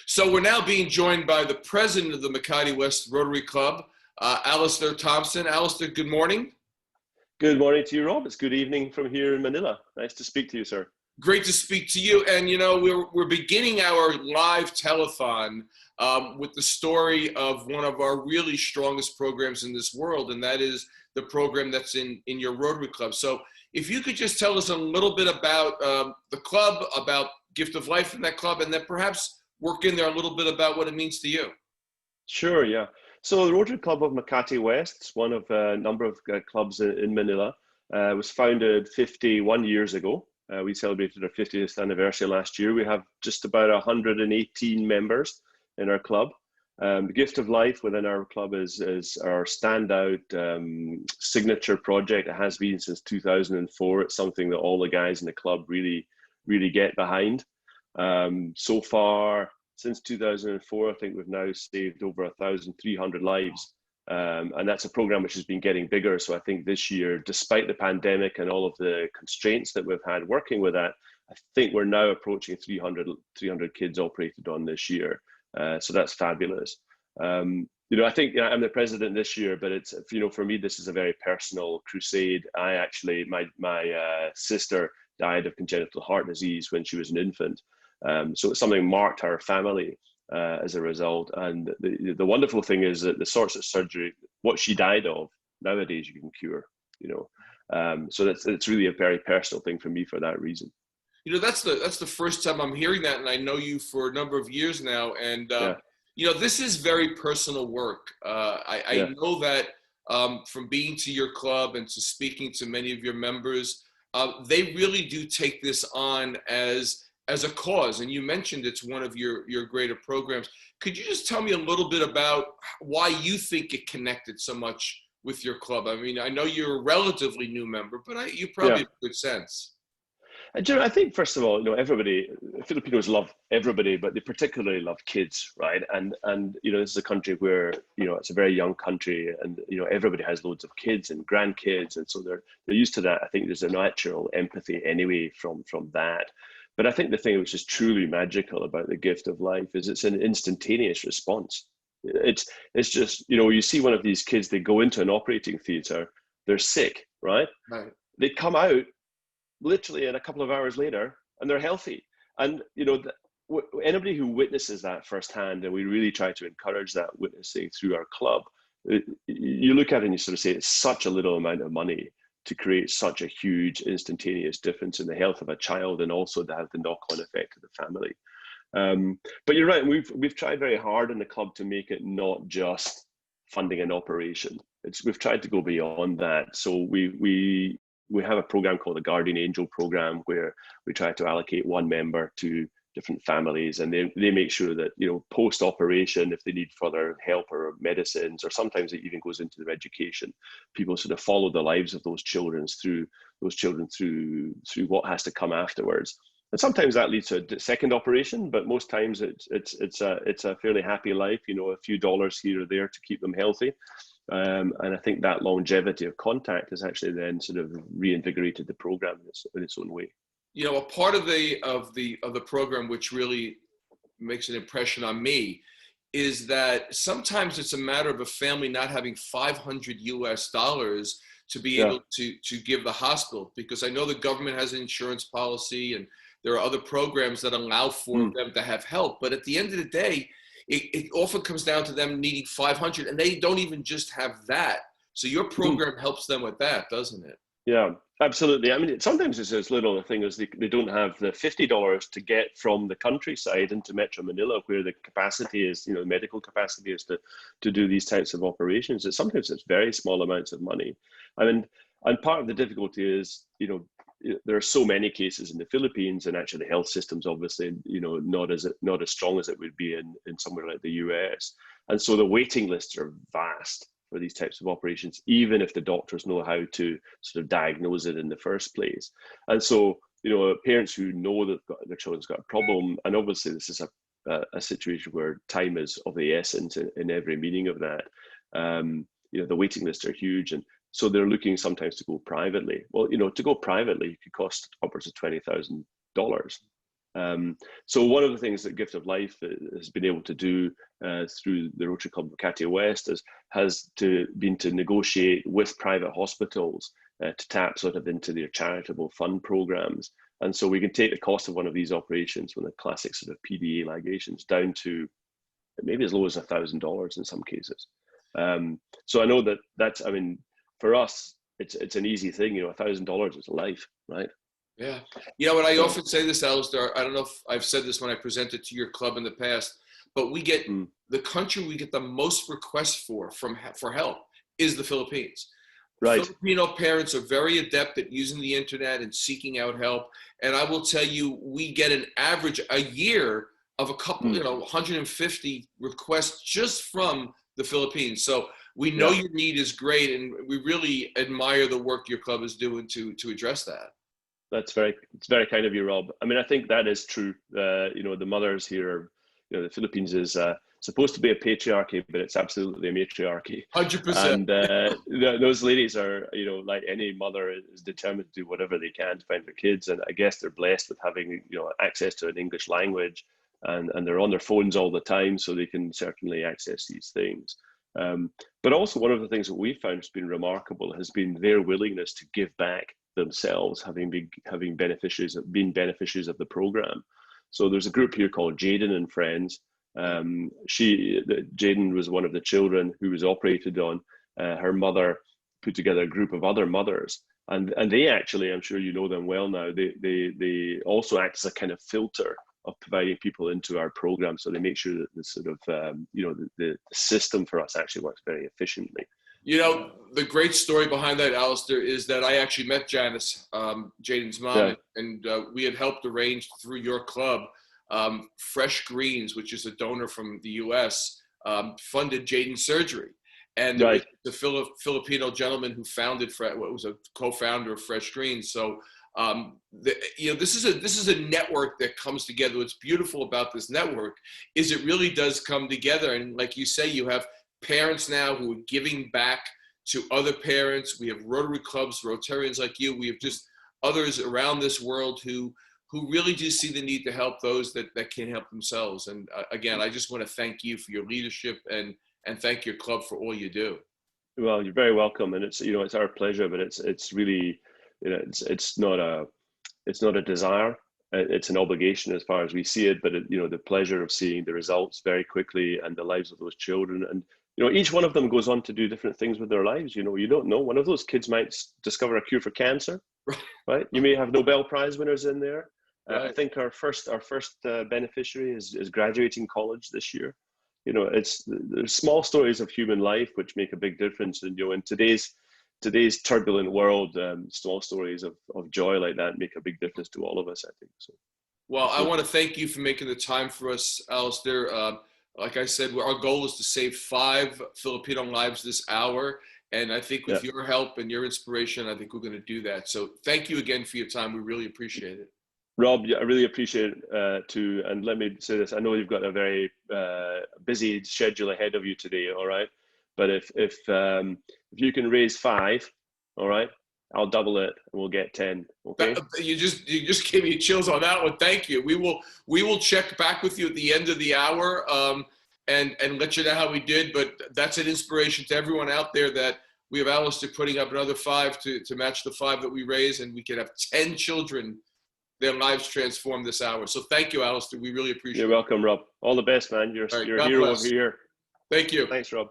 So we're now being joined by the president of the Makati West Rotary Club, Alasdair Thomson. Alasdair, good morning. Good morning to you, Rob. It's good evening from here in Manila. Nice to speak to you, sir. Great to speak to you. And you know, we're beginning our live telethon with the story of one of our really strongest programs in this world, and that is the program that's in your Rotary Club. So if you could just tell us a little bit about the club, about Gift of Life in that club, and then perhaps work in there a little bit about what it means to you. Sure, yeah. So the Rotary Club of Makati West is one of a number of clubs in Manila. It was founded 51 years ago. We celebrated our 50th anniversary last year. We have just about 118 members in our club. The Gift of Life within our club is our standout signature project. It has been since 2004. It's something that all the guys in the club really get behind. So far, since 2004, I think we've now saved over 1,300 lives. And that's a program which has been getting bigger. So I think this year, despite the pandemic and all of the constraints that we've had working with that, I think we're now approaching 300 kids operated on this year. So that's fabulous. You know, I think I'm the president this year, but it's, you know, for me, this is a very personal crusade. I actually, my sister died of congenital heart disease when she was an infant. So it's something marked our family as a result. And the wonderful thing is that the sorts of surgery, what she died of, nowadays you can cure, you know. So it's really a very personal thing for me for that reason. You know, that's the first time I'm hearing that, and I know you for a number of years now. And you know, this is very personal work. I know that from being to your club and to speaking to many of your members, they really do take this on as a cause. And you mentioned it's one of your greater programs. Could you just tell me a little bit about why you think it connected so much with your club? I mean, I know you're a relatively new member, but you probably have a good sense. I think, first of all, you know, everybody, Filipinos love everybody, but they particularly love kids, right? And you know, this is a country where, you know, it's a very young country, and you know, everybody has loads of kids and grandkids, and so they're used to that. I think there's a natural empathy anyway from that. But I think the thing which is truly magical about the Gift of Life is it's an instantaneous response. It's just, you know, you see one of these kids, they go into an operating theater, they're sick, right? They come out literally in a couple of hours later and they're healthy. And, you know, anybody who witnesses that firsthand, and we really try to encourage that witnessing through our club, you look at it and you sort of say, it's such a little amount of money to create such a huge instantaneous difference in the health of a child, and also to have the knock-on effect of the family. But you're right, we've tried very hard in the club to make it not just funding an operation. We've tried to go beyond that. So we have a program called the Guardian Angel program, where we try to allocate one member to different families, and they make sure that, you know, post-operation, if they need further help or medicines, or sometimes it even goes into their education, people sort of follow the lives of those children through what has to come afterwards. And sometimes that leads to a second operation, but most times it's a fairly happy life, you know, a few dollars here or there to keep them healthy. And I think that longevity of contact has actually then sort of reinvigorated the program in its own way. You know, a part of the program which really makes an impression on me is that sometimes it's a matter of a family not having $500 US to be able to give the hospital, because I know the government has an insurance policy and there are other programs that allow for them to have help. But at the end of the day, it often comes down to them needing 500, and they don't even just have that. So your program helps them with that, doesn't it? Yeah, absolutely. I mean, sometimes it's as little a thing as they don't have the $50 to get from the countryside into Metro Manila, where the capacity is, you know, medical capacity is to do these types of operations. Sometimes it's very small amounts of money. I mean, and part of the difficulty is, you know, there are so many cases in the Philippines, and actually the health system's obviously, you know, not as strong as it would be in somewhere like the US. And so the waiting lists are vast for these types of operations, even if the doctors know how to sort of diagnose it in the first place. And so, you know, parents who know that their children's got a problem, and obviously this is a situation where time is of the essence in every meaning of that. You know, the waiting lists are huge, and so they're looking sometimes to go privately. Well, you know, to go privately could cost upwards of $20,000. So one of the things that Gift of Life has been able to do through the Rotary Club Makati West has been to negotiate with private hospitals to tap sort of into their charitable fund programs. And so we can take the cost of one of these operations, one of the classic sort of PDA ligations, down to maybe as low as $1,000 in some cases. So I know that's, I mean, for us, it's an easy thing, $1,000 is a life, right? Yeah. You know what, I often say this, Alasdair, I don't know if I've said this when I presented to your club in the past, but we get, the country we get the most requests for help is the Philippines. Right. Filipino parents are very adept at using the internet and seeking out help. And I will tell you, we get an average a year of a couple, 150 requests just from the Philippines. So we know your need is great, and we really admire the work your club is doing to address that. It's very kind of you, Rob. I mean, I think that is true. The mothers here are, the Philippines is supposed to be a patriarchy, but it's absolutely a matriarchy. 100%. And those ladies are, like any mother, is determined to do whatever they can to find their kids. And I guess they're blessed with having, access to an English language, and they're on their phones all the time, so they can certainly access these things. But also one of the things that we've found has been remarkable has been their willingness to give back themselves, having been beneficiaries of the program. So there's a group here called Jaden and Friends. Jaden was one of the children who was operated on. Her mother put together a group of other mothers, and they actually, I'm sure you know them well now, they also act as a kind of filter of providing people into our program. So they make sure that the sort of, the system for us actually works very efficiently. The great story behind that, Alasdair, is that I actually met Janice, Jaden's mom, and we had helped arrange through your club, Fresh Greens, which is a donor from the US, funded Jaden's surgery. And there was the Filipino gentleman who founded, was a co-founder of Fresh Greens. So, this is a network that comes together. What's beautiful about this network is it really does come together. And like you say, you have parents now who are giving back to other parents. We have Rotary clubs, Rotarians like you. We have just others around this world who really do see the need to help those that can't help themselves. And again, I just want to thank you for your leadership and thank your club for all you do. Well, you're very welcome, and it's it's our pleasure. But it's really it's not a desire. It's an obligation as far as we see it. But the pleasure of seeing the results very quickly and the lives of those children, and each one of them goes on to do different things with their lives. You don't know. One of those kids might discover a cure for cancer, right? You may have Nobel Prize winners in there. I think our first beneficiary is graduating college this year. There's small stories of human life which make a big difference. And in today's turbulent world, small stories of joy like that make a big difference to all of us, I think. So. Well, I want to thank you for making the time for us, Alasdair. Like I said, our goal is to save 5 Filipino lives this hour. And I think with your help and your inspiration, I think we're going to do that. So thank you again for your time. We really appreciate it. Rob, I really appreciate it too. And let me say this, I know you've got a very busy schedule ahead of you today, all right? But if you can raise 5, all right, I'll double it and we'll get 10, okay? You just gave me chills on that one. Thank you. We will check back with you at the end of the hour and let you know how we did. But that's an inspiration to everyone out there that we have Alasdair putting up another 5 to match the 5 that we raise, and we can have 10 children, their lives transformed this hour. So thank you, Alasdair. We really appreciate it. You're welcome, Rob. All the best, man. You're a hero over here. Thank you. Thanks, Rob.